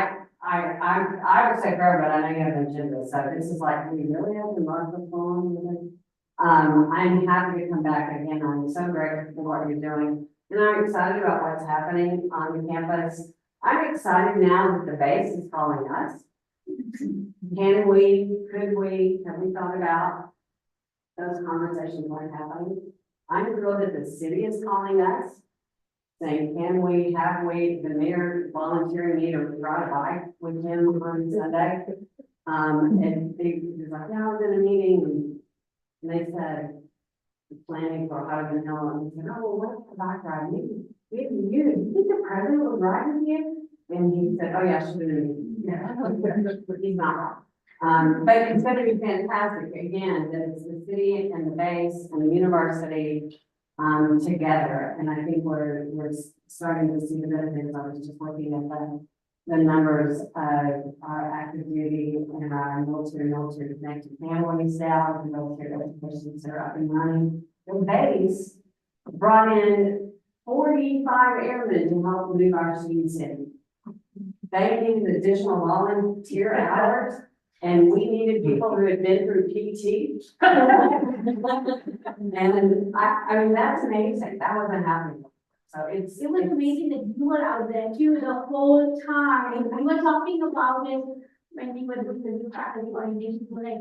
would say for everybody, I know you have an agenda, so this is like, we really have to mark the phone. I'm happy to come back again, I'm so grateful for what you're doing, and I'm excited about what's happening on the campus. I'm excited now that the base is calling us. Can we, could we, have we thought about those conversations weren't happening? I'm thrilled that the city is calling us, saying, can we, have we, the mayor volunteering me to ride a bike with him on Sunday? And he was like, yeah, I was in a meeting, and they said, planning for Hudson Hill, and he said, oh, well, what's the bike ride? We have you, you think the president was riding with you? And he said, oh, yeah, she's doing it. Yeah, he's not wrong. But it's gonna be fantastic, again, that it's the city and the base and the university, together, and I think we're starting to see the benefits. I was just looking at the numbers of our active duty and our military connected family staff and military education that are up and running. The base brought in 45 airmen to help move our students in. They needed additional volunteer hours, and we needed people who had been through PT. And I mean, that's amazing. That wasn't happening. So It was amazing that you were out there too the whole time. We were talking about it when we were doing the faculty orientation, we were like,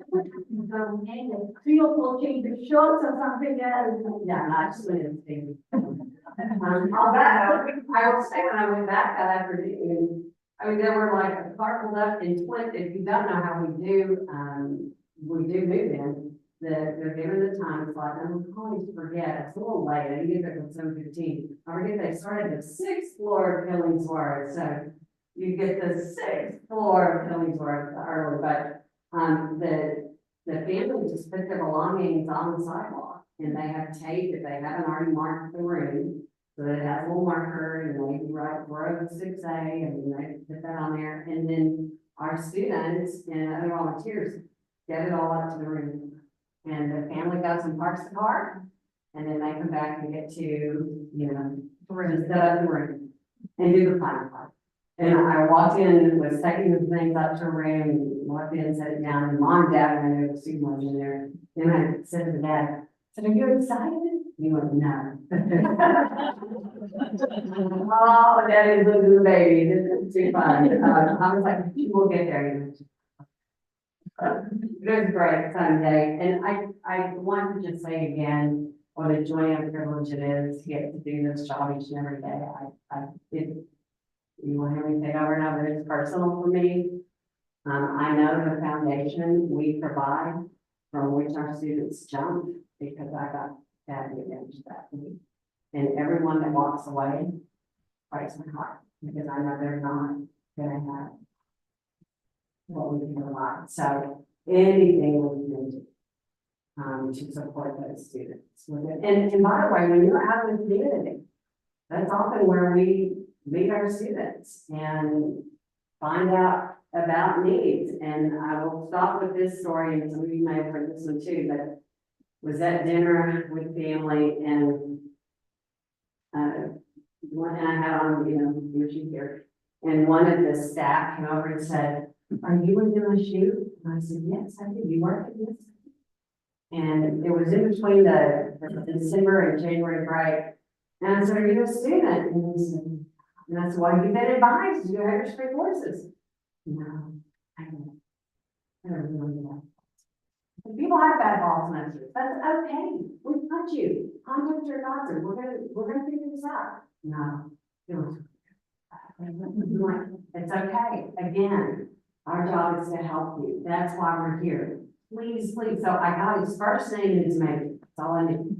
what happened down there? Like 3 or 4 change of shorts or something else. yeah, not just when it's been. All that, I will say when I went back that afternoon, I mean, there were like a car left in 20, if you don't know how we do move in. They're given the time slot, and I'm calling to forget, it's a little late, I didn't get there until 7:15. I forget they started the 6th floor of Killingsworth, so you get the sixth floor of Killingsworth early, but, the family just put their belongings on the sidewalk, and they have tape, if they haven't already marked the room, so they have a little marker, and they write row 6A, and they put that on there, and then our students and other volunteers get it all up to the room. And the family goes and parks the car, and then they come back and get to, you know, to set up the room and do the final part. And I walked in, was taking the things up to a room, walked in, set it down, and mom, dad, and I know the super much in there. Then I said to dad, I said, "Are you excited?" He went, "No." Oh, daddy's looking at the baby, this is too fun. I was like, "We'll get there." It was a great Sunday, and I want to just say again, what a joy and a privilege it is to get to do this job each and every day. You will hear me say over and over, it's personal for me. I know the foundation we provide from which our students jump, because I got that advantage of that. And everyone that walks away breaks my heart, because I know they're not gonna have what we can provide. So anything we can do to support those students with it. And by the way, when you're out in the community, that's often where we meet our students and find out about needs. And I will stop with this story, and some of you may have heard this one too, but was at dinner with family, and one I had on, you know, here, and one of the staff came over and said, "Are you in MSU?" And I said, "Yes, I do. You work at this?" And it was in between the December and January break. And I said, "Are you a student?" And he said, and I said, "Well, you've been advised, you have your spring courses." "No, I don't. I don't really know." If people have bad fall semesters, that's okay. We've got you. Contact your doctor. We're gonna figure this out. No. It was. It's okay. Again, our job is to help you. That's why we're here. Please, please. So I got his first name and his name. That's all I knew.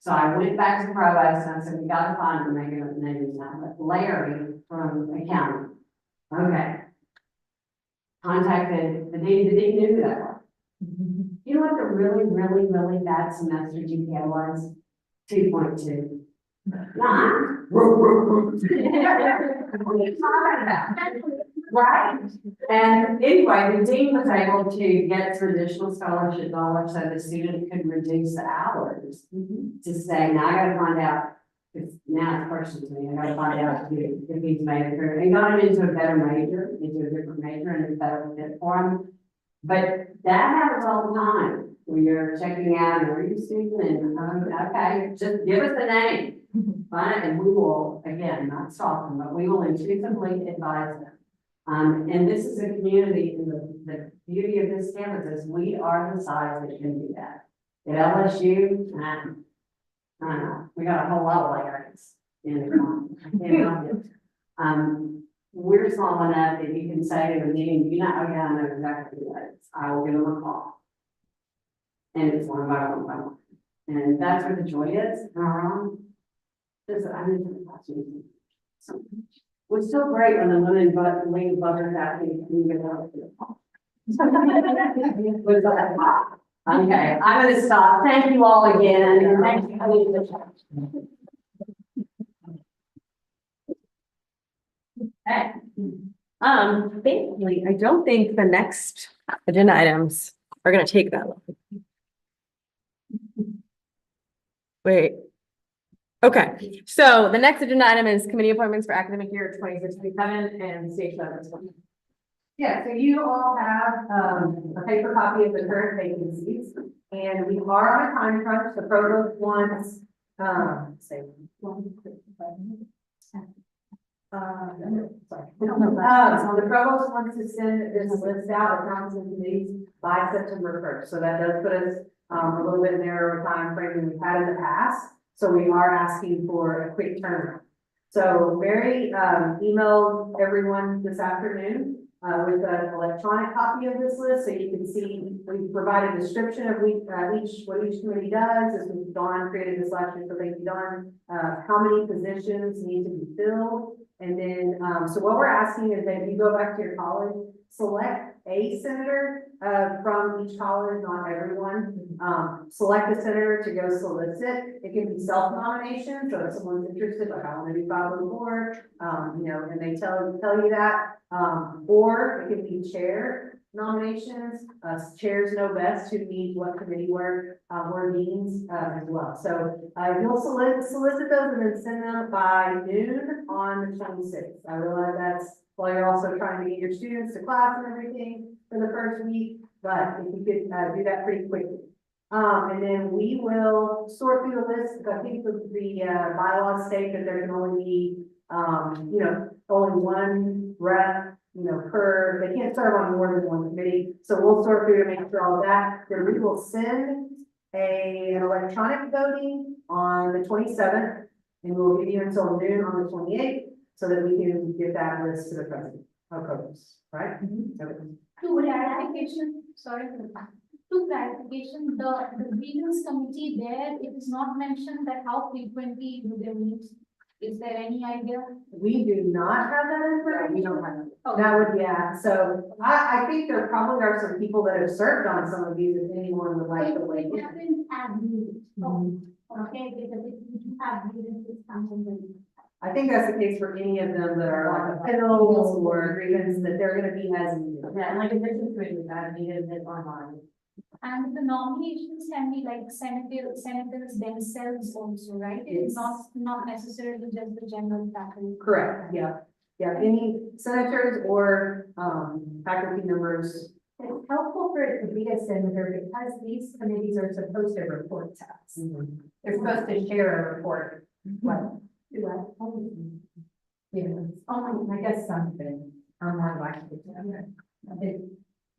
So I went back to the provost and I said, "We gotta find him, make it name his name." But Larry from accounting. Okay. Contacted the dean knew who that was. You know what the really, really, really bad semester GPA was? 2.2. Nah. What are you talking about? Right? And anyway, the dean was able to get some additional scholarship dollars so the student could reduce the hours to say, now I gotta find out, because now it's personal to me, I gotta find out if he's made it through, and got him into a better major, into a different major, and it's better fit for him. But that happens all the time when you're checking out, and are you student, and okay, just give us the name. Fine, and we will, again, not stop them, but we will intuitively advise them. And this is a community, and the beauty of this campus is we are the size that can do that. At LSU, I don't know, we got a whole lot of layers in the common. I can't help it. We're small enough that you can say to the meeting, you know, oh yeah, I know exactly what it is. I will give them a call. And it's one by one by one. And that's where the joy is, am I wrong? I'm in the classroom. So, it's still great when the women lean butters at me and get out of here. Was that? Okay, I'm gonna stop. Thank you all again, and thank you for coming to the chat. Okay. Thankfully, I don't think the next agenda items are gonna take that long. Wait. Okay, so the next agenda item is committee appointments for academic year 26-27 and stage levels. Yeah, so you all have, a paper copy of the current vacancies, and we are on a time crunch. The provost wants, say. So the provost wants to send this list out of council committees by September 1st. So that does put us, a little bit narrower time frame than we've had in the past. So we are asking for a quick turnaround. So Mary, emailed everyone this afternoon, with an electronic copy of this list, so you can see, we provide a description of what each committee does, as Dawn created this last year, so thank you, Dawn. How many positions need to be filled, and then, so what we're asking is that you go back to your college, select a senator, from each college, not everyone. Select a senator to go solicit. It can be self-nomination, so if someone's interested, like I want to be filed on the board, and they tell you that. Or it can be chair nominations. Chairs know best who needs what committee work, or meetings, as well. So, you'll solicit those and then send them by noon on the 26th. I realize that's while you're also trying to get your students to class and everything for the first week, but if you could, do that pretty quickly. And then we will sort through the list. I think the bylaws state that there can only be, only one rep, per, they can't serve on more than one committee. So we'll sort through to make sure all of that. Then we will send an electronic voting on the 27th, and we'll give you until noon on the 28th so that we can get that list to the president of Congress, right? Okay. To clarification, sorry for the to clarification, the grievance committee there, it is not mentioned that how frequently do they meet? Is there any idea? We do not have that information. We don't have. Okay. That would, yeah, so I think there probably are some people that have served on some of these, if anyone would like to weigh It in. happens as needed. Okay, because if you have grievances something then. I think that's the case for any of them that are like appeals or grievance, that they're gonna be as needed. Yeah, and like a different committee, that needed it online. And the nominations can be like senators themselves also, right? It's not necessarily just the general faculty. Correct, yeah. Yeah, any senators or, faculty members. It's helpful for it to be a senator because these committees are supposed to report to us. They're supposed to share a report. What? Do I? I guess something. I'm more likely to.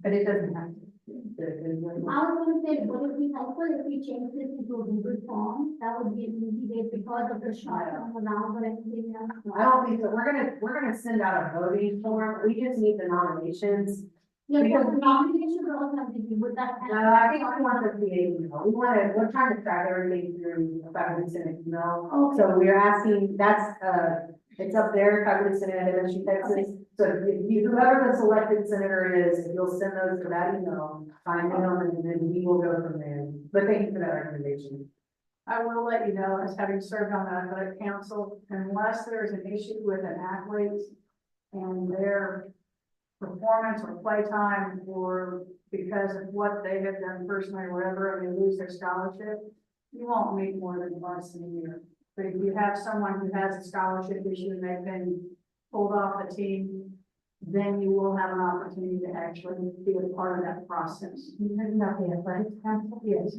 But it doesn't have to. I was gonna say, would it be helpful if we change this into a Google form? That would be an easy way because of the short term allowed and everything else. I don't think so. We're gonna send out a voting form. We just need the nominations. Yeah, Because- because the nomination will also have to be with that. No, I think we want the PA email. We're trying to track everything through the faculty senate email. Okay. So we're asking, it's up there, faculty senate at MSU Texas. So if whoever the selected senator is, if you'll send those to that email, find them, and then we will go from there. But thank you for that recommendation. I will let you know, as having served on the athletic council, unless there is an issue with an athlete and their performance or playtime, or because of what they have done personally or whatever, and they lose their scholarship, you won't meet more than once in a year. But if you have someone who has a scholarship issue and they've been pulled off the team, then you will have an opportunity to actually be a part of that process. You heard about the athletic council? Yes.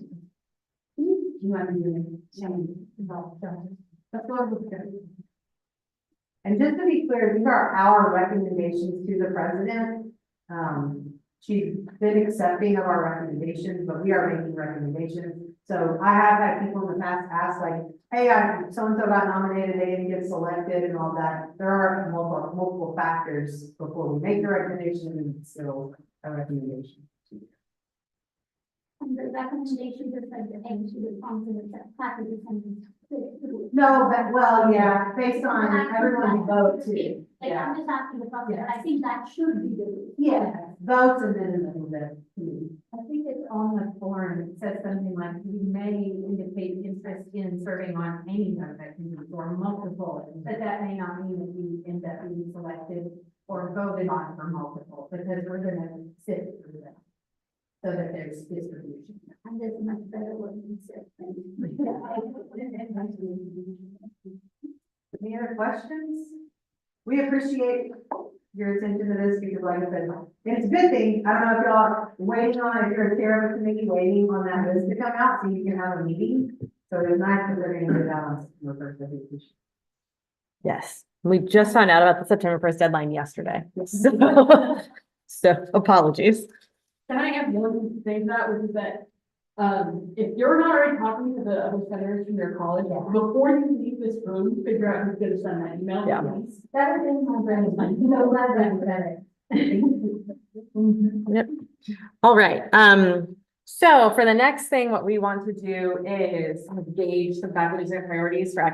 You want to do the change about that? That's what we're doing. And just to be clear, these are our recommendations to the president. She's been accepting of our recommendations, but we are making recommendations. So I have had people in the past ask like, hey, so-and-so got nominated, they didn't get selected and all that. There are multiple factors before we make the recommendation, and it's still a recommendation. And the recommendation is like the end to the conference that faculty can. No, but, well, yeah, based on everyone's vote too. Like, I'm just asking the process, but I think that should be the. Yeah, votes and then the. I think it's on the form, it says something like, we may indicate interest in serving on any of the committees or multiple, but that may not mean that we end up being selected or voted on for multiple, because we're gonna sit through them. So that there's distribution. And there's much better word than said. Any other questions? We appreciate your attention to this because like I said, and it's a good thing, I don't know if y'all are waiting on, if you're a chair of a committee, waiting on that list to come out so you can have a meeting. So it's nice that they're gonna get it out on September 1st. I think we should. Yes, we just found out about the September 1st deadline yesterday. So apologies. Can I add one thing to that, which is that, if you're not already talking to the other senators from your college, before you leave this room, figure out who's gonna send that email. Yeah. please. That is in my brain, like, you know, rather than better. Yep. All right, so for the next thing, what we want to do is gauge some faculty's and priorities for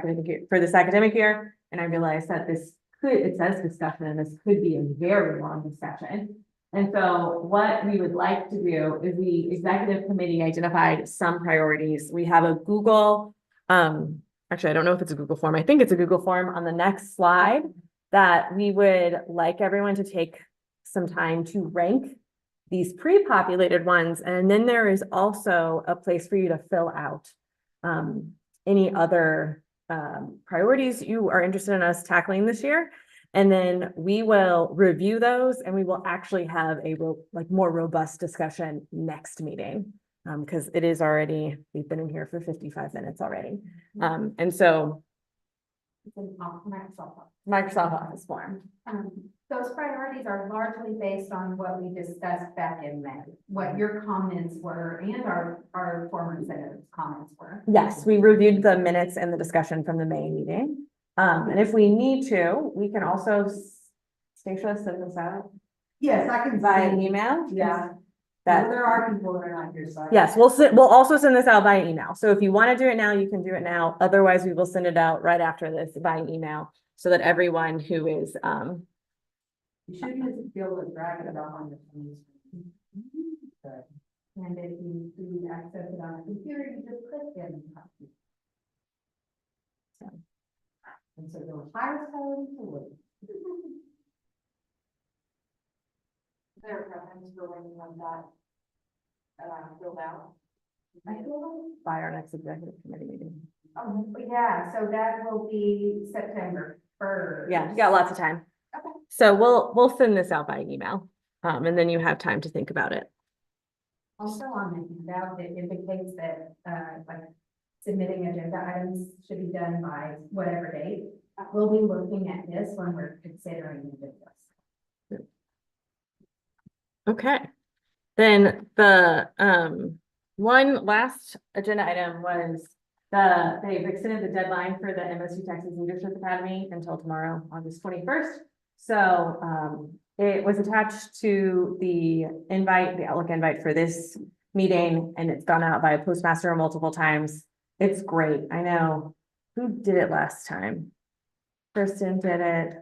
for this academic year. And I realize that it says discussion, and this could be a very long discussion. And so what we would like to do is the executive committee identified some priorities. We have a Google, actually, I don't know if it's a Google form. I think it's a Google form on the next slide that we would like everyone to take some time to rank these pre-populated ones. And then there is also a place for you to fill out any other priorities you are interested in us tackling this year. And then we will review those and we will actually have a more robust discussion next meeting. Because it is already, we've been in here for 55 minutes already. And so Microsoft Office form. Those priorities are largely based on what we discussed back in May, what your comments were and our former senators' comments were. Yes, we reviewed the minutes and the discussion from the May meeting. And if we need to, we can also, Stacia, send this out Yes, I can. via email. Yeah. That, There are people that are not here, so. yes, we'll also send this out via email. So if you want to do it now, you can do it now. Otherwise, we will send it out right after this via email so that everyone who is, You shouldn't be able to drag it up on your phone. And if you do access it on a computer, you just click it and copy. And so they'll hire someone to work. Their preference for when you want that filled out. by our next executive committee meeting. Yeah, so that will be September 1st. Yeah, you got lots of time. Okay. So we'll send this out by email. And then you have time to think about it. Also on the handout, it indicates that, like submitting agenda items should be done by whatever date. We'll be looking at this when we're considering agendas. Okay. Then the one last agenda item was they've extended the deadline for the MSU Texas Leadership Academy until tomorrow, August 21st. So it was attached to the invite, the Outlook invite for this meeting, and it's gone out by a postmaster multiple times. It's great. I know. Who did it last time? Kristen did it.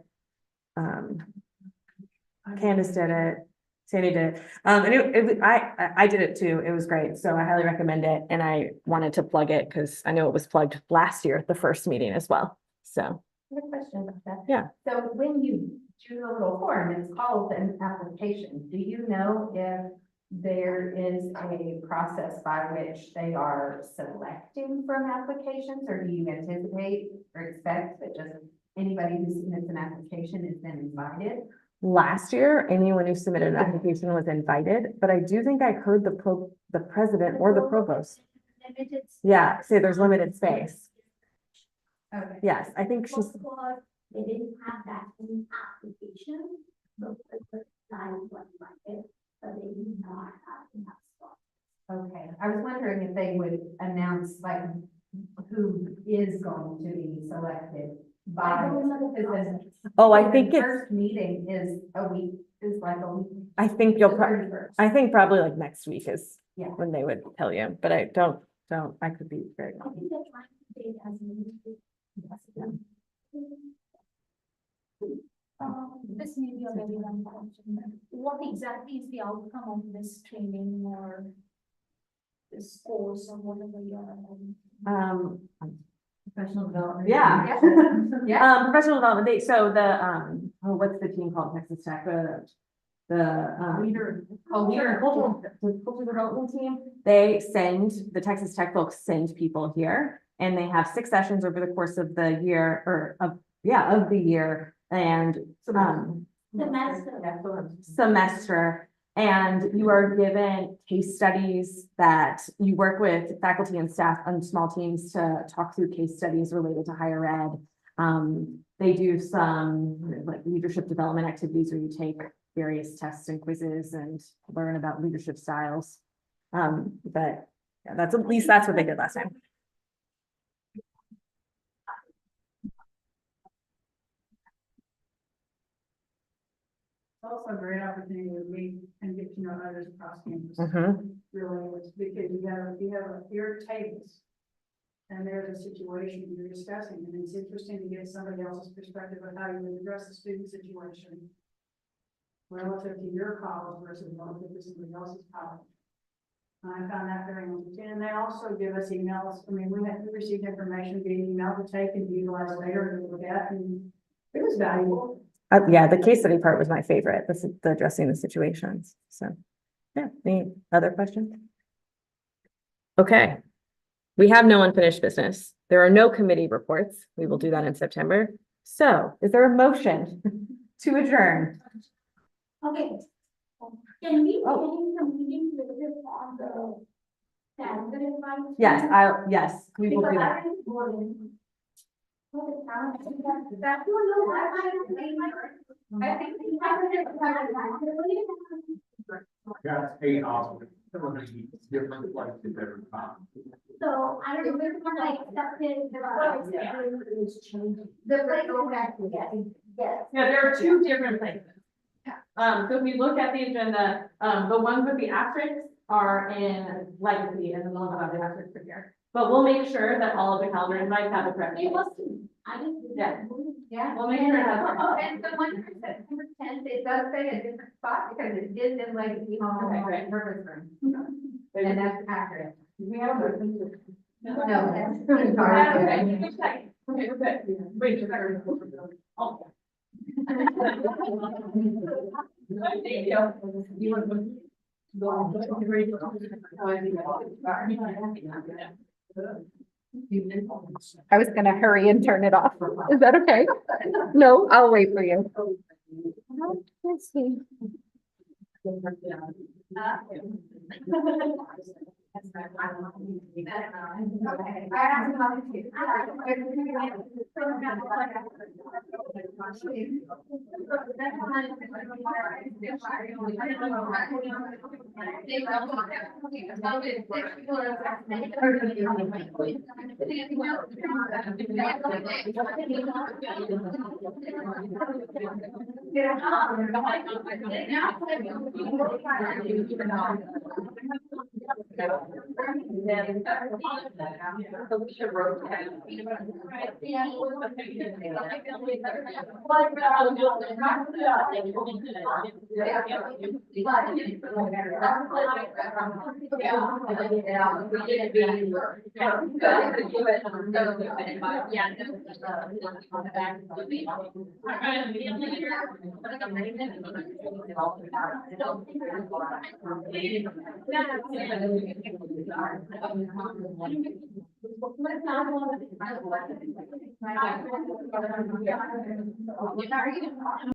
Candace did it. Sandy did. And I did it too. It was great. So I highly recommend it. And I wanted to plug it because I know it was plugged last year at the first meeting as well. So. I have a question about that. Yeah. So when you do the little form, it's called an application. Do you know if there is a process by which they are selecting from applications, or do you anticipate or expect that just anybody who submits an application is then invited? Last year, anyone who submitted an application was invited, but I do think I heard the president or the provost. Yeah, say there's limited space. Okay. Yes, I think she's, Because they didn't have that in application, so the first time was like it, but they did not have enough spots. Okay, I was wondering if they would announce like who is going to be selected by. oh, I think The it's, first meeting is like a week. I think the 31st. I think probably like next week is Yeah. when they would tell you, but I I could be very I wrong. think they're trying to say it as a. This may be a very long question. What exactly is the outcome of this training or this course or whatever you are? Professional development. Yeah. Yeah. Professional development, so what's the team called, Texas Tech, Leader. cultural development team, the Texas Tech folks send people here. And they have 6 sessions over the course of the year, of the year, and semester. And you are given case studies that you work with faculty and staff on small teams to talk through case studies related to higher ed. They do some like leadership development activities where you take various tests and quizzes and learn about leadership styles. But yeah, that's at least that's what they did last time. also a great opportunity to meet and get to know others across campus. Mhm. Really is, because you have your tables. And there's a situation you're discussing, and it's interesting to get somebody else's perspective of how you would address the student situation. Relative to your college versus relative to somebody else's college. And I found that very interesting, and they also give us emails, I mean, we received information via email to take and utilize later and look at, and it was valuable. Yeah, the case study part was my favorite, the addressing the situations, so. Yeah, any other questions? Okay. We have no unfinished business. There are no committee reports. We will do that in September. So is there a motion to adjourn? Okay. Can we Oh. change the meeting later on the calendar invite? Yes, we will do Because that. I didn't go in. Okay, now, that you know, I think we have Got eight hospitals, some of these different places every time. So I don't know, when I accepted the place go back to yes. Yeah, there are two different places. So if we look at the agenda, the ones with the asterisks are in legacy and the ones without the asterisks are here. But we'll make sure that all of the calendar invites have the correct. It was, I didn't. Yeah. Yeah. We'll make sure it has. Oh, and the one for September 10th, it does say a different spot because it did in like, Okay, great. purpose room. And that's accurate. We have a. No, that's. Okay, just check. Okay, we're good. Wait, just a second. Oh. Thank you. You want to- I was gonna hurry and turn it off. Is that okay? No, I'll wait for you. Let's see.